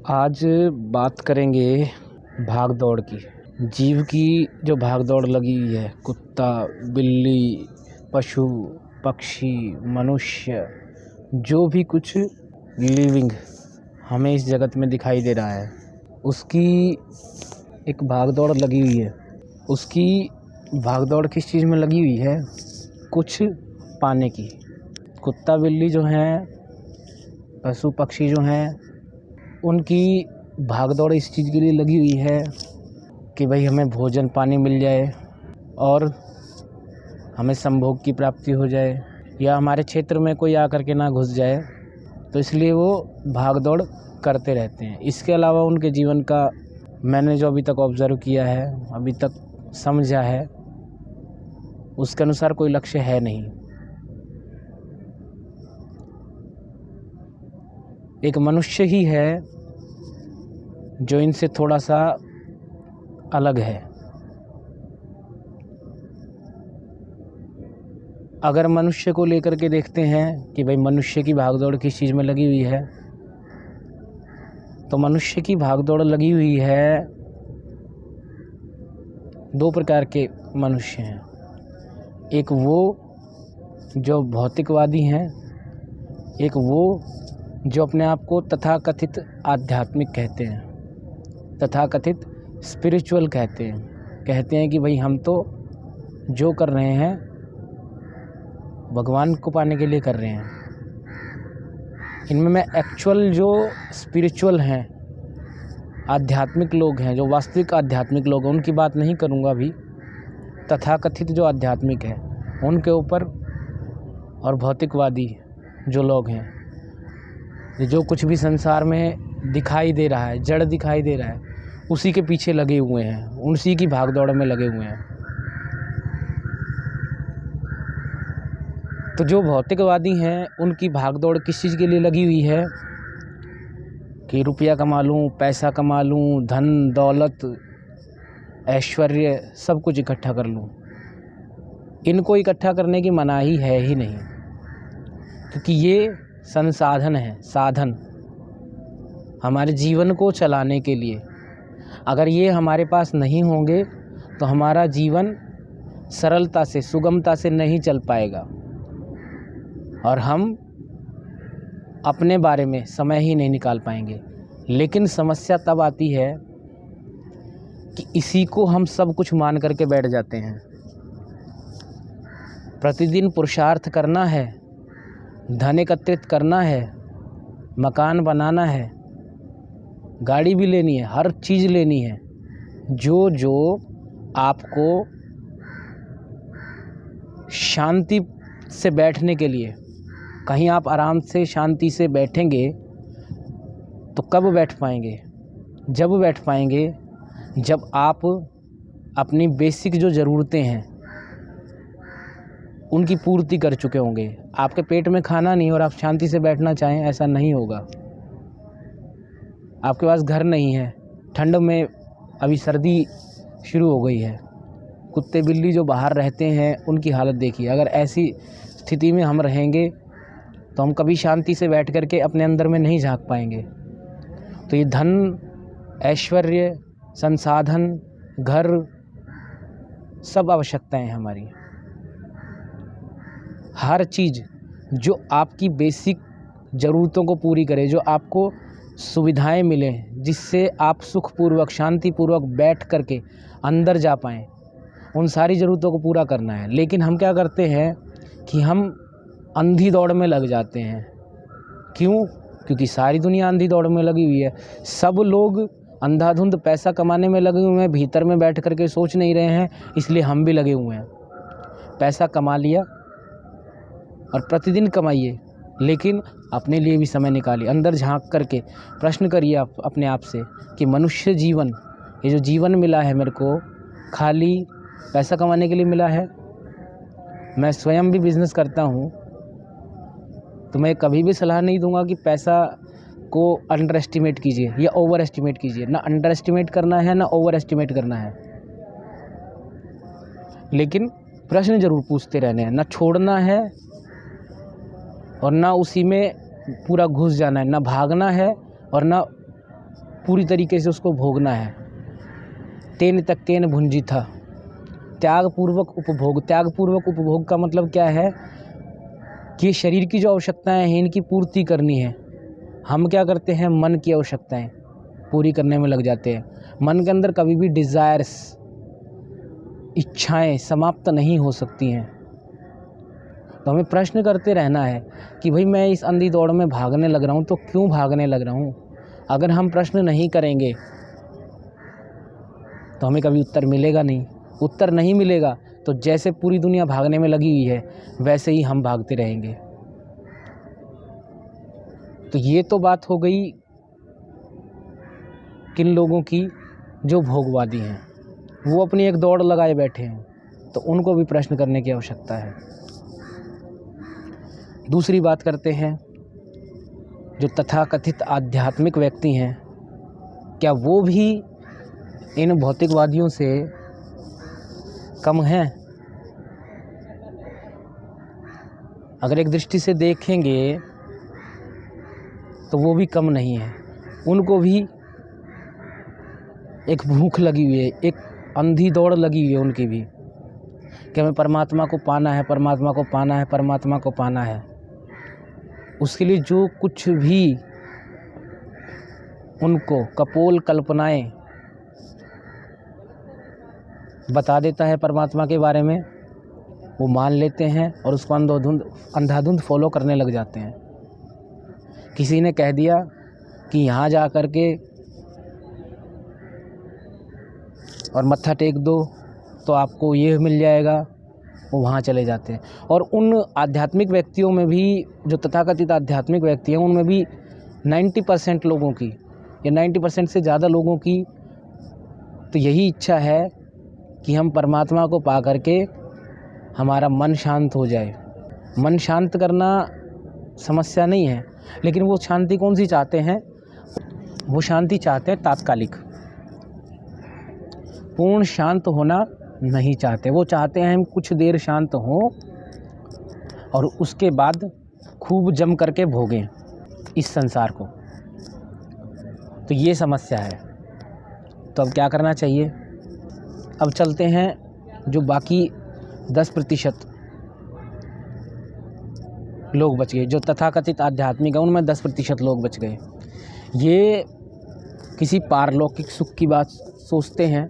आज बात करेंगे भाग दौड़ की। जीव की जो भाग दौड़ लगी हुई है, कुत्ता, बिल्ली, पशु, पक्षी, मनुष्य, जो भी कुछ लिविंग हमें इस जगत में दिखाई दे रहा है, उसकी एक भाग दौड़ लगी हुई है। उसकी भाग दौड़ किस चीज़ में लगी हुई है? कुछ पाने की। कुत्ता बिल्ली जो हैं, पशु पक्षी जो हैं, उनकी भाग दौड़ इस चीज़ के लिए लगी हुई है कि भाई हमें भोजन पानी मिल जाए और हमें संभोग की प्राप्ति हो जाए, या हमारे क्षेत्र में कोई आकर के ना घुस जाए, तो इसलिए वो भाग दौड़ करते रहते हैं। इसके अलावा उनके जीवन का मैंने जो अभी तक ऑब्ज़र्व किया है, अभी तक समझा है, उसके अनुसार कोई लक्ष्य है नहीं। एक मनुष्य ही है जो इनसे थोड़ा सा अलग है। अगर मनुष्य को लेकर के देखते हैं कि भाई मनुष्य की भागदौड़ किस चीज़ में लगी हुई है, तो मनुष्य की भागदौड़ लगी हुई है, दो प्रकार के मनुष्य हैं। एक वो जो भौतिकवादी हैं, एक वो जो अपने आप को तथाकथित आध्यात्मिक कहते हैं, तथाकथित स्पिरिचुअल कहते हैं कि भाई हम तो जो कर रहे हैं भगवान को पाने के लिए कर रहे हैं। इनमें मैं एक्चुअल जो स्पिरिचुअल हैं, आध्यात्मिक लोग हैं, जो वास्तविक आध्यात्मिक लोग हैं, उनकी बात नहीं करूँगा अभी। तथाकथित जो आध्यात्मिक है उनके ऊपर, और भौतिकवादी जो लोग हैं, जो कुछ भी संसार में दिखाई दे रहा है, जड़ दिखाई दे रहा है, उसी के पीछे लगे हुए हैं, उसी की भागदौड़ में लगे हुए हैं। तो जो भौतिकवादी हैं उनकी भागदौड़ किस चीज़ के लिए लगी हुई है कि रुपया कमा लूँ, पैसा कमा लूँ, धन दौलत ऐश्वर्य सब कुछ इकट्ठा कर लूँ। इनको इकट्ठा करने की मनाही है ही नहीं, क्योंकि ये संसाधन है, साधन हमारे जीवन को चलाने के लिए। अगर ये हमारे पास नहीं होंगे तो हमारा जीवन सरलता से, सुगमता से नहीं चल पाएगा, और हम अपने बारे में समय ही नहीं निकाल पाएंगे। लेकिन समस्या तब आती है कि इसी को हम सब कुछ मान करके बैठ जाते हैं। प्रतिदिन पुरुषार्थ करना है, धन एकत्रित करना है, मकान बनाना है, गाड़ी भी लेनी है, हर चीज़ लेनी है। जो जो आपको शांति से बैठने के लिए, कहीं आप आराम से शांति से बैठेंगे तो कब बैठ पाएंगे? जब बैठ पाएंगे जब आप अपनी बेसिक जो ज़रूरतें हैं उनकी पूर्ति कर चुके होंगे। आपके पेट में खाना नहीं और आप शांति से बैठना चाहें, ऐसा नहीं होगा। आपके पास घर नहीं है, ठंड में अभी सर्दी शुरू हो गई है, कुत्ते बिल्ली जो बाहर रहते हैं उनकी हालत देखिए। अगर ऐसी स्थिति में हम रहेंगे तो हम कभी शांति से बैठ करके अपने अंदर में नहीं झांक पाएंगे। तो ये धन, ऐश्वर्य, संसाधन, घर, सब आवश्यकताएं हमारी। हर चीज़ जो आपकी बेसिक ज़रूरतों को पूरी करे, जो आपको सुविधाएं मिलें, जिससे आप सुखपूर्वक, शांतिपूर्वक बैठ करके अंदर जा पाएँ, उन सारी ज़रूरतों को पूरा करना है। लेकिन हम क्या करते हैं कि हम अंधी दौड़ में लग जाते हैं। क्यों? क्योंकि सारी दुनिया अंधी दौड़ में लगी हुई है। सब लोग अंधाधुंध पैसा कमाने में लगे हुए हैं, भीतर में बैठ करके सोच नहीं रहे हैं, इसलिए हम भी लगे हुए हैं। पैसा कमा लिया और प्रतिदिन कमाइए, लेकिन अपने लिए भी समय निकालिए। अंदर झांक करके प्रश्न करिए आप अपने आप से कि मनुष्य जीवन, ये जो जीवन मिला है मेरे को, खाली पैसा कमाने के लिए मिला है? मैं स्वयं भी बिज़नेस करता हूँ, तो मैं कभी भी सलाह नहीं दूंगा कि पैसा को अंडर एस्टिमेट कीजिए या ओवर एस्टिमेट कीजिए। ना अंडर एस्टिमेट करना है, ना ओवर एस्टिमेट करना है, लेकिन प्रश्न जरूर पूछते रहने हैं। ना छोड़ना है और ना उसी में पूरा घुस जाना है, ना भागना है और ना पूरी तरीके से उसको भोगना है। तेन त्यक्तेन भुंजीथा, त्यागपूर्वक उपभोग। त्यागपूर्वक उपभोग का मतलब क्या है कि शरीर की जो आवश्यकताएं हैं इनकी पूर्ति करनी है। हम क्या करते हैं, मन की आवश्यकताएं पूरी करने में लग जाते हैं। मन के अंदर कभी भी डिज़ायर्स, इच्छाएं समाप्त नहीं हो सकती हैं। तो हमें प्रश्न करते रहना है कि भाई मैं इस अंधी दौड़ में भागने लग रहा हूँ तो क्यों भागने लग रहा हूँ। अगर हम प्रश्न नहीं करेंगे तो हमें कभी उत्तर मिलेगा नहीं। उत्तर नहीं मिलेगा तो जैसे पूरी दुनिया भागने में लगी हुई है वैसे ही हम भागते रहेंगे। तो ये तो बात हो गई किन लोगों की जो भोगवादी हैं, वो अपनी एक दौड़ लगाए बैठे हैं, तो उनको भी प्रश्न करने की आवश्यकता है। दूसरी बात करते हैं, जो तथाकथित आध्यात्मिक व्यक्ति हैं, क्या वो भी इन भौतिकवादियों से कम हैं? अगर एक दृष्टि से देखेंगे तो वो भी कम नहीं है। उनको भी एक भूख लगी हुई है, एक अंधी दौड़ लगी हुई है उनकी भी, कि हमें परमात्मा को पाना है, परमात्मा को पाना है, परमात्मा को पाना है। उसके लिए जो कुछ भी उनको कपोल कल्पनाएं बता देता है परमात्मा के बारे में, वो मान लेते हैं और उसको अंधाधुंध फॉलो करने लग जाते हैं। किसी ने कह दिया कि यहाँ जा कर के और मत्था टेक दो तो आपको ये मिल जाएगा, वो वहाँ चले जाते हैं। और उन आध्यात्मिक व्यक्तियों में भी, जो तथाकथित आध्यात्मिक व्यक्ति हैं, उनमें भी 90% लोगों की या 90% से ज़्यादा लोगों की तो यही इच्छा है कि हम परमात्मा को पा करके हमारा मन शांत हो जाए। मन शांत करना समस्या नहीं है, लेकिन वो शांति कौन सी चाहते हैं? वो शांति चाहते हैं तात्कालिक, पूर्ण शांत होना नहीं चाहते। वो चाहते हैं हम कुछ देर शांत हों और उसके बाद खूब जम करके भोगें इस संसार को। तो ये समस्या है। तो अब क्या करना चाहिए? अब चलते हैं जो बाकी 10% लोग बच गए, जो तथाकथित आध्यात्मिक है, उनमें 10% लोग बच गए। ये किसी पारलौकिक सुख की बात सोचते हैं,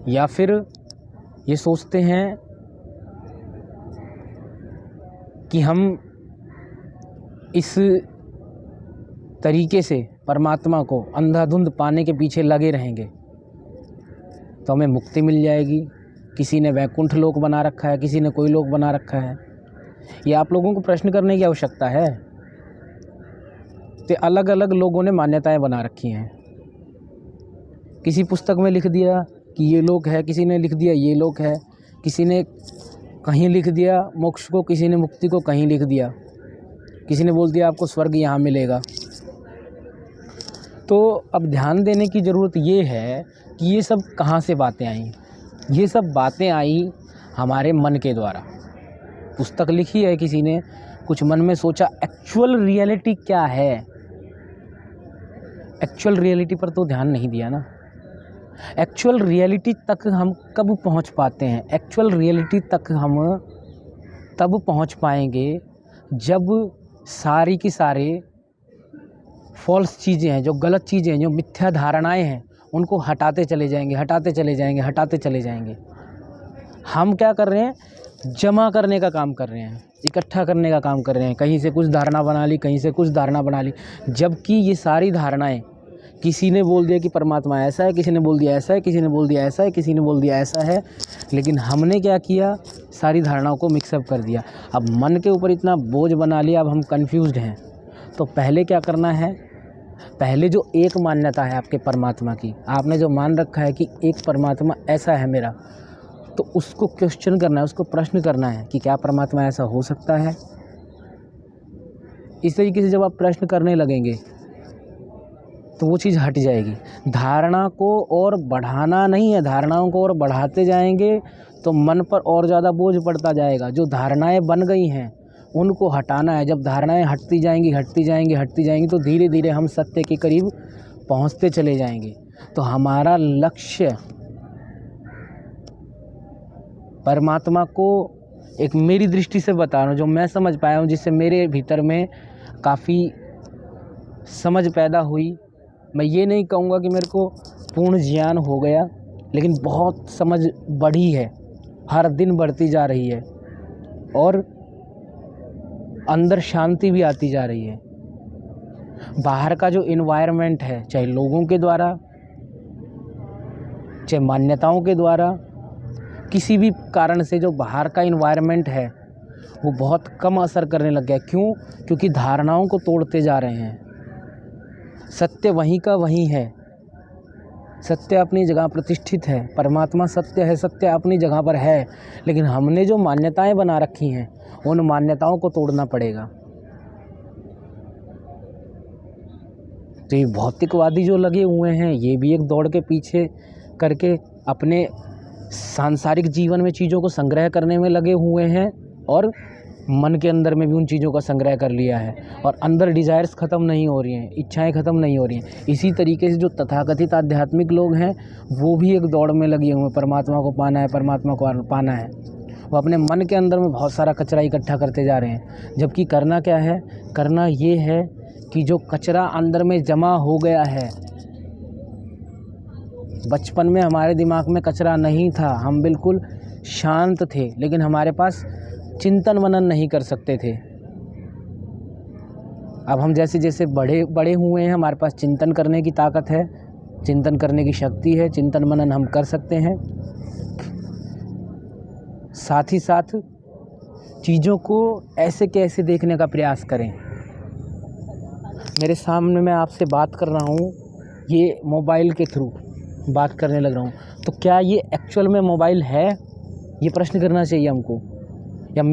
या फिर ये सोचते हैं कि हम इस तरीके से परमात्मा को अंधाधुंध पाने के पीछे लगे रहेंगे तो हमें मुक्ति मिल जाएगी। किसी ने वैकुंठ लोक बना रखा है, किसी ने कोई लोक बना रखा है। ये आप लोगों को प्रश्न करने की आवश्यकता है। तो अलग अलग लोगों ने मान्यताएं बना रखी हैं। किसी पुस्तक में लिख दिया कि ये लोक है, किसी ने लिख दिया ये लोक है, किसी ने कहीं लिख दिया मोक्ष को, किसी ने मुक्ति को कहीं लिख दिया, किसी ने बोल दिया आपको स्वर्ग यहाँ मिलेगा। तो अब ध्यान देने की ज़रूरत ये है कि ये सब कहाँ से बातें आई। ये सब बातें आई हमारे मन के द्वारा। पुस्तक लिखी है किसी ने, कुछ मन में सोचा, एक्चुअल रियलिटी क्या है, एक्चुअल रियलिटी पर तो ध्यान नहीं दिया ना। एक्चुअल रियलिटी तक हम कब पहुंच पाते हैं? एक्चुअल रियलिटी तक हम तब पहुंच पाएंगे जब सारी की सारे फॉल्स चीज़ें हैं, जो गलत चीज़ें हैं, जो मिथ्या धारणाएं हैं, उनको हटाते चले जाएंगे, हटाते चले जाएंगे, हटाते चले जाएंगे। हम क्या कर रहे हैं? जमा करने का काम कर रहे हैं, इकट्ठा करने का काम कर रहे हैं। कहीं से कुछ धारणा बना ली, कहीं से कुछ धारणा बना ली, जबकि ये सारी धारणाएं, किसी ने बोल दिया कि परमात्मा ऐसा है, किसी ने बोल दिया ऐसा है, किसी ने बोल दिया ऐसा है, किसी ने बोल दिया ऐसा है, लेकिन हमने क्या किया? सारी धारणाओं को मिक्सअप कर दिया। अब मन के ऊपर इतना बोझ बना लिया, अब हम कंफ्यूज्ड हैं। तो पहले क्या करना है? पहले जो एक मान्यता है आपके परमात्मा की, आपने जो मान रखा है कि एक परमात्मा ऐसा है मेरा, तो उसको क्वेश्चन करना है, उसको प्रश्न करना है कि क्या परमात्मा ऐसा हो सकता है। इस तरीके से जब आप प्रश्न करने लगेंगे तो वो चीज़ हट जाएगी। धारणा को और बढ़ाना नहीं है, धारणाओं को और बढ़ाते जाएंगे तो मन पर और ज़्यादा बोझ पड़ता जाएगा। जो धारणाएं बन गई हैं उनको हटाना है। जब धारणाएं हटती जाएंगी, हटती जाएंगी, हटती जाएंगी, तो धीरे धीरे हम सत्य के करीब पहुंचते चले जाएंगे। तो हमारा लक्ष्य परमात्मा को, एक मेरी दृष्टि से बता रहा हूँ, जो मैं समझ पाया हूँ, जिससे मेरे भीतर में काफ़ी समझ पैदा हुई। मैं ये नहीं कहूँगा कि मेरे को पूर्ण ज्ञान हो गया, लेकिन बहुत समझ बढ़ी है, हर दिन बढ़ती जा रही है और अंदर शांति भी आती जा रही है। बाहर का जो इन्वायरमेंट है, चाहे लोगों के द्वारा, चाहे मान्यताओं के द्वारा, किसी भी कारण से जो बाहर का इन्वायरमेंट है वो बहुत कम असर करने लग गया। क्यों? क्योंकि धारणाओं को तोड़ते जा रहे हैं। सत्य वहीं का वहीं है, सत्य अपनी जगह प्रतिष्ठित है, परमात्मा सत्य है, सत्य अपनी जगह पर है, लेकिन हमने जो मान्यताएं बना रखी हैं उन मान्यताओं को तोड़ना पड़ेगा। तो ये भौतिकवादी जो लगे हुए हैं, ये भी एक दौड़ के पीछे करके अपने सांसारिक जीवन में चीज़ों को संग्रह करने में लगे हुए हैं और मन के अंदर में भी उन चीज़ों का संग्रह कर लिया है और अंदर डिज़ायर्स ख़त्म नहीं हो रही हैं, इच्छाएं ख़त्म नहीं हो रही हैं। इसी तरीके से जो तथाकथित आध्यात्मिक लोग हैं वो भी एक दौड़ में लगे हुए हैं, परमात्मा को पाना है, परमात्मा को पाना है। वो अपने मन के अंदर में बहुत सारा कचरा इकट्ठा करते जा रहे हैं, जबकि करना क्या है? करना ये है कि जो कचरा अंदर में जमा हो गया है, बचपन में हमारे दिमाग में कचरा नहीं था, हम बिल्कुल शांत थे, लेकिन हमारे पास चिंतन मनन नहीं कर सकते थे। अब हम जैसे जैसे बड़े हुए हैं, हमारे पास चिंतन करने की ताकत है, चिंतन करने की शक्ति है, चिंतन मनन हम कर सकते हैं। साथ ही साथ चीज़ों को ऐसे कैसे देखने का प्रयास करें। मेरे सामने मैं आपसे बात कर रहा हूँ, ये मोबाइल के थ्रू बात करने लग रहा हूँ, तो क्या ये एक्चुअल में मोबाइल है? ये प्रश्न करना चाहिए हमको। या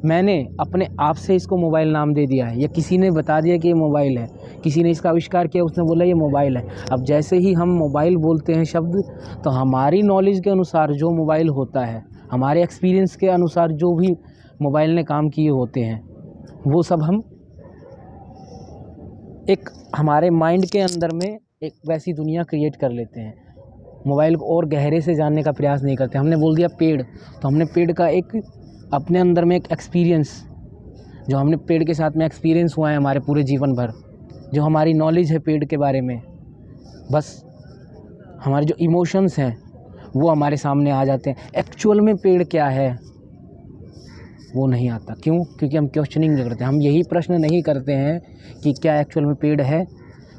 मैंने अपने आप से इसको मोबाइल नाम दे दिया है, या किसी ने बता दिया कि ये मोबाइल है, किसी ने इसका आविष्कार किया, उसने बोला ये मोबाइल है। अब जैसे ही हम मोबाइल बोलते हैं शब्द, तो हमारी नॉलेज के अनुसार जो मोबाइल होता है, हमारे एक्सपीरियंस के अनुसार जो भी मोबाइल ने काम किए होते हैं, वो सब हम एक हमारे माइंड के अंदर में एक वैसी दुनिया क्रिएट कर लेते हैं। मोबाइल को और गहरे से जानने का प्रयास नहीं करते। हमने बोल दिया पेड़, तो हमने पेड़ का एक अपने अंदर में एक एक्सपीरियंस, जो हमने पेड़ के साथ में एक्सपीरियंस हुआ है हमारे पूरे जीवन भर, जो हमारी नॉलेज है पेड़ के बारे में, बस हमारे जो इमोशंस हैं वो हमारे सामने आ जाते हैं। एक्चुअल में पेड़ क्या है वो नहीं आता। क्यों? क्योंकि हम क्वेश्चनिंग नहीं करते। हम यही प्रश्न नहीं करते हैं कि क्या एक्चुअल में पेड़ है।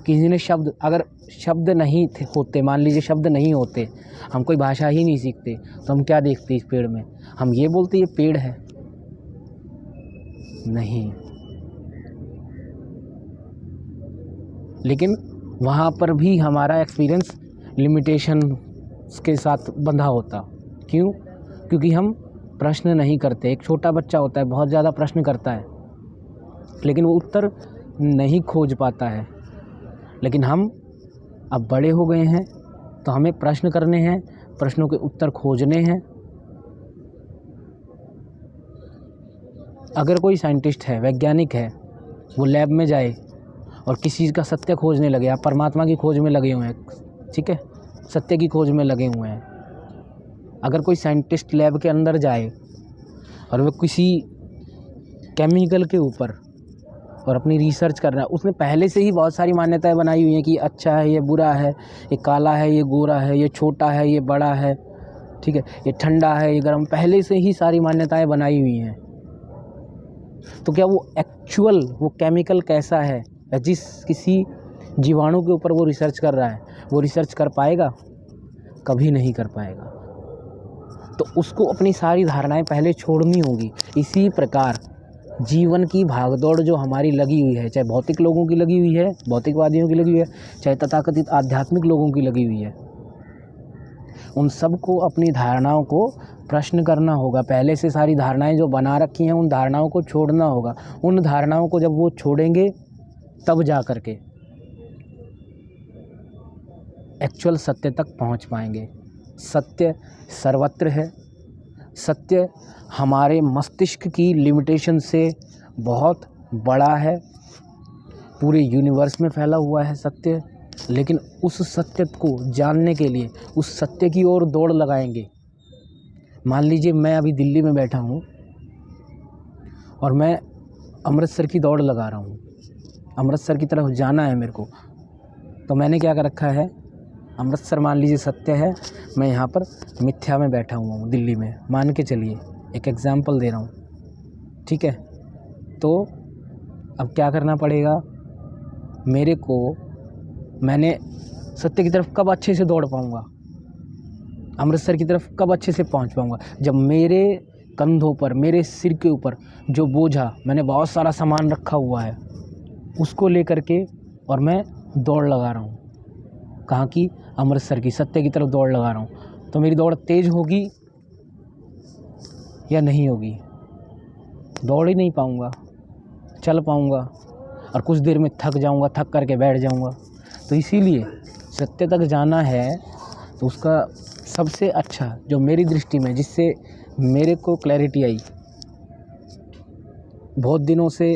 किसी ने अगर शब्द नहीं होते, मान लीजिए शब्द नहीं होते, हम कोई भाषा ही नहीं सीखते, तो हम क्या देखते इस पेड़ में? हम ये बोलते ये पेड़ है? नहीं। लेकिन वहाँ पर भी हमारा एक्सपीरियंस लिमिटेशन के साथ बंधा होता। क्यों? क्योंकि हम प्रश्न नहीं करते। एक छोटा बच्चा होता है, बहुत ज़्यादा प्रश्न करता है, लेकिन वो उत्तर नहीं खोज पाता है। लेकिन हम अब बड़े हो गए हैं, तो हमें प्रश्न करने हैं, प्रश्नों के उत्तर खोजने हैं। अगर कोई साइंटिस्ट है, वैज्ञानिक है, वो लैब में जाए और किसी चीज़ का सत्य खोजने लगे, आप परमात्मा की खोज में लगे हुए हैं, ठीक है, सत्य की खोज में लगे हुए हैं। अगर कोई साइंटिस्ट लैब के अंदर जाए और वो किसी केमिकल के ऊपर और अपनी रिसर्च कर रहा है, उसने पहले से ही बहुत सारी मान्यताएं बनाई हुई हैं कि अच्छा है, ये बुरा है, ये काला है, ये गोरा है, ये छोटा है, ये बड़ा है, ठीक है, ये ठंडा है, ये गर्म, पहले से ही सारी मान्यताएं बनाई हुई हैं। तो क्या वो एक्चुअल वो केमिकल कैसा है, या जिस किसी जीवाणु के ऊपर वो रिसर्च कर रहा है, वो रिसर्च कर पाएगा? कभी नहीं कर पाएगा। तो उसको अपनी सारी धारणाएं पहले छोड़नी होगी। इसी प्रकार जीवन की भागदौड़ जो हमारी लगी हुई है, चाहे भौतिक लोगों की लगी हुई है, भौतिकवादियों की लगी हुई है, चाहे तथाकथित आध्यात्मिक लोगों की लगी हुई है, उन सबको अपनी धारणाओं को प्रश्न करना होगा। पहले से सारी धारणाएं जो बना रखी हैं, उन धारणाओं को छोड़ना होगा। उन धारणाओं को जब वो छोड़ेंगे, तब जा कर के एक्चुअल सत्य तक पहुंच पाएंगे। सत्य सर्वत्र है। सत्य हमारे मस्तिष्क की लिमिटेशन से बहुत बड़ा है। पूरे यूनिवर्स में फैला हुआ है सत्य, लेकिन उस सत्य को जानने के लिए उस सत्य की ओर दौड़ लगाएंगे। मान लीजिए मैं अभी दिल्ली में बैठा हूँ और मैं अमृतसर की दौड़ लगा रहा हूँ, अमृतसर की तरफ जाना है मेरे को, तो मैंने क्या कर रखा है, अमृतसर मान लीजिए सत्य है, मैं यहाँ पर मिथ्या में बैठा हुआ हूँ दिल्ली में, मान के चलिए, एक एग्ज़ाम्पल दे रहा हूँ, ठीक है। तो अब क्या करना पड़ेगा मेरे को, मैंने सत्य की तरफ कब अच्छे से दौड़ पाऊँगा, अमृतसर की तरफ कब अच्छे से पहुँच पाऊँगा, जब मेरे कंधों पर, मेरे सिर के ऊपर जो बोझा, मैंने बहुत सारा सामान रखा हुआ है, उसको लेकर के और मैं दौड़ लगा रहा हूँ, कहाँ की, अमृतसर की, सत्य की तरफ दौड़ लगा रहा हूँ। तो मेरी दौड़ तेज़ होगी या नहीं होगी? दौड़ ही नहीं पाऊँगा, चल पाऊँगा और कुछ देर में थक जाऊँगा, थक करके बैठ जाऊँगा। तो इसीलिए सत्य तक जाना है तो उसका सबसे अच्छा जो मेरी दृष्टि में, जिससे मेरे को क्लैरिटी आई, बहुत दिनों से,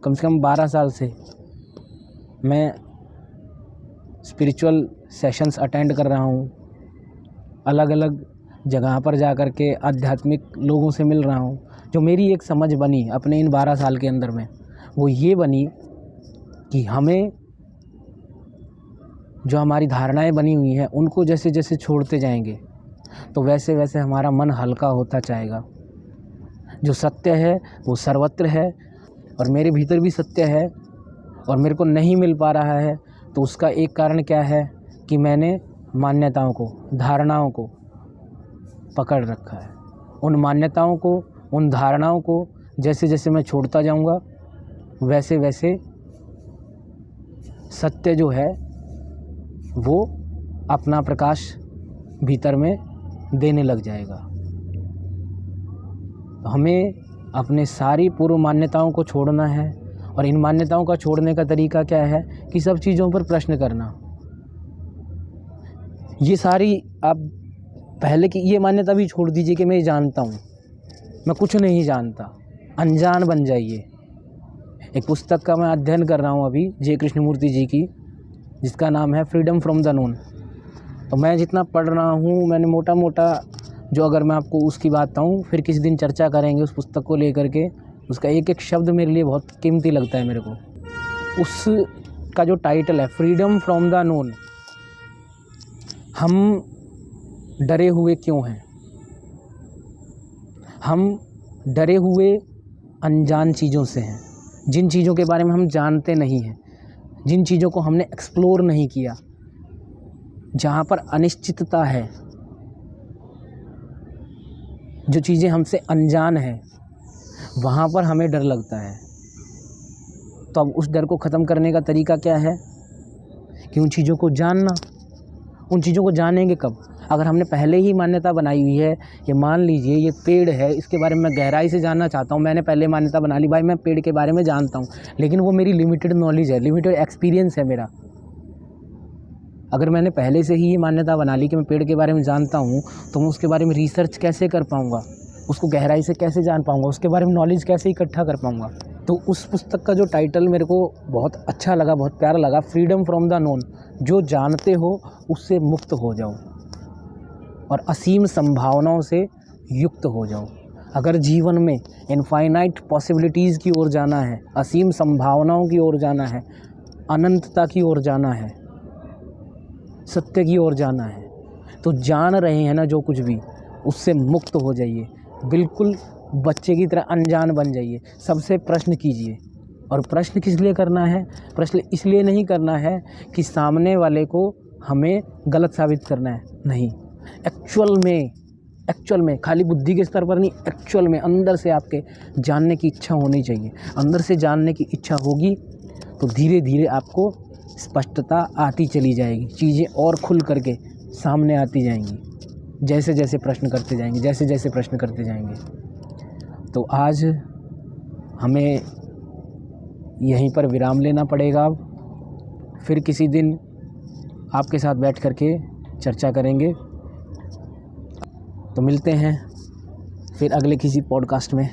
कम से कम 12 साल से मैं स्पिरिचुअल सेशंस अटेंड कर रहा हूँ, अलग अलग जगह पर जा कर के आध्यात्मिक लोगों से मिल रहा हूँ। जो मेरी एक समझ बनी अपने इन 12 साल के अंदर में, वो ये बनी कि हमें जो हमारी धारणाएं बनी हुई हैं उनको जैसे जैसे छोड़ते जाएंगे तो वैसे वैसे हमारा मन हल्का होता जाएगा। जो सत्य है वो सर्वत्र है और मेरे भीतर भी सत्य है, और मेरे को नहीं मिल पा रहा है तो उसका एक कारण क्या है कि मैंने मान्यताओं को, धारणाओं को पकड़ रखा है। उन मान्यताओं को, उन धारणाओं को जैसे जैसे मैं छोड़ता जाऊंगा वैसे वैसे सत्य जो है वो अपना प्रकाश भीतर में देने लग जाएगा। हमें अपने सारी पूर्व मान्यताओं को छोड़ना है, और इन मान्यताओं का छोड़ने का तरीका क्या है कि सब चीज़ों पर प्रश्न करना। ये सारी, आप पहले की ये मान्यता भी छोड़ दीजिए कि मैं जानता हूँ, मैं कुछ नहीं जानता, अनजान बन जाइए। एक पुस्तक का मैं अध्ययन कर रहा हूँ अभी, जय कृष्णमूर्ति जी की, जिसका नाम है फ्रीडम फ्रॉम द नोन। तो मैं जितना पढ़ रहा हूँ, मैंने मोटा मोटा जो, अगर मैं आपको उसकी बात बताऊँ, फिर किसी दिन चर्चा करेंगे उस पुस्तक को लेकर के, उसका एक एक शब्द मेरे लिए बहुत कीमती लगता है मेरे को। उसका जो टाइटल है फ्रीडम फ्रॉम द नोन, हम डरे हुए क्यों हैं? हम डरे हुए अनजान चीज़ों से हैं, जिन चीज़ों के बारे में हम जानते नहीं हैं, जिन चीज़ों को हमने एक्सप्लोर नहीं किया, जहाँ पर अनिश्चितता है, जो चीज़ें हमसे अनजान हैं, वहाँ पर हमें डर लगता है। तो अब उस डर को ख़त्म करने का तरीका क्या है कि उन चीज़ों को जानना। उन चीज़ों को जानेंगे कब? अगर हमने पहले ही मान्यता बनाई हुई है, ये मान लीजिए ये पेड़ है, इसके बारे में मैं गहराई से जानना चाहता हूँ, मैंने पहले मान्यता बना ली, भाई मैं पेड़ के बारे में जानता हूँ, लेकिन वो मेरी लिमिटेड नॉलेज है, लिमिटेड एक्सपीरियंस है मेरा। अगर मैंने पहले से ही ये मान्यता बना ली कि मैं पेड़ के बारे में जानता हूँ, तो मैं उसके बारे में रिसर्च कैसे कर पाऊँगा, उसको गहराई से कैसे जान पाऊँगा, उसके बारे में नॉलेज कैसे इकट्ठा कर पाऊँगा। तो उस पुस्तक का जो टाइटल मेरे को बहुत अच्छा लगा, बहुत प्यारा लगा, फ्रीडम फ्रॉम द नोन, जो जानते हो उससे मुक्त हो जाओ और असीम संभावनाओं से युक्त हो जाओ। अगर जीवन में इनफाइनाइट पॉसिबिलिटीज़ की ओर जाना है, असीम संभावनाओं की ओर जाना है, अनंतता की ओर जाना है, सत्य की ओर जाना है, तो जान रहे हैं ना जो कुछ भी, उससे मुक्त हो जाइए। बिल्कुल बच्चे की तरह अनजान बन जाइए। सबसे प्रश्न कीजिए। और प्रश्न किस लिए करना है? प्रश्न इसलिए नहीं करना है कि सामने वाले को हमें गलत साबित करना है, नहीं। एक्चुअल में खाली बुद्धि के स्तर पर नहीं, एक्चुअल में अंदर से आपके जानने की इच्छा होनी चाहिए। अंदर से जानने की इच्छा होगी तो धीरे धीरे आपको स्पष्टता आती चली जाएगी, चीज़ें और खुल करके सामने आती जाएंगी, जैसे जैसे प्रश्न करते जाएंगे, जैसे जैसे प्रश्न करते जाएंगे। तो आज हमें यहीं पर विराम लेना पड़ेगा। अब फिर किसी दिन आपके साथ बैठ करके चर्चा करेंगे। तो मिलते हैं फिर अगले किसी पॉडकास्ट में।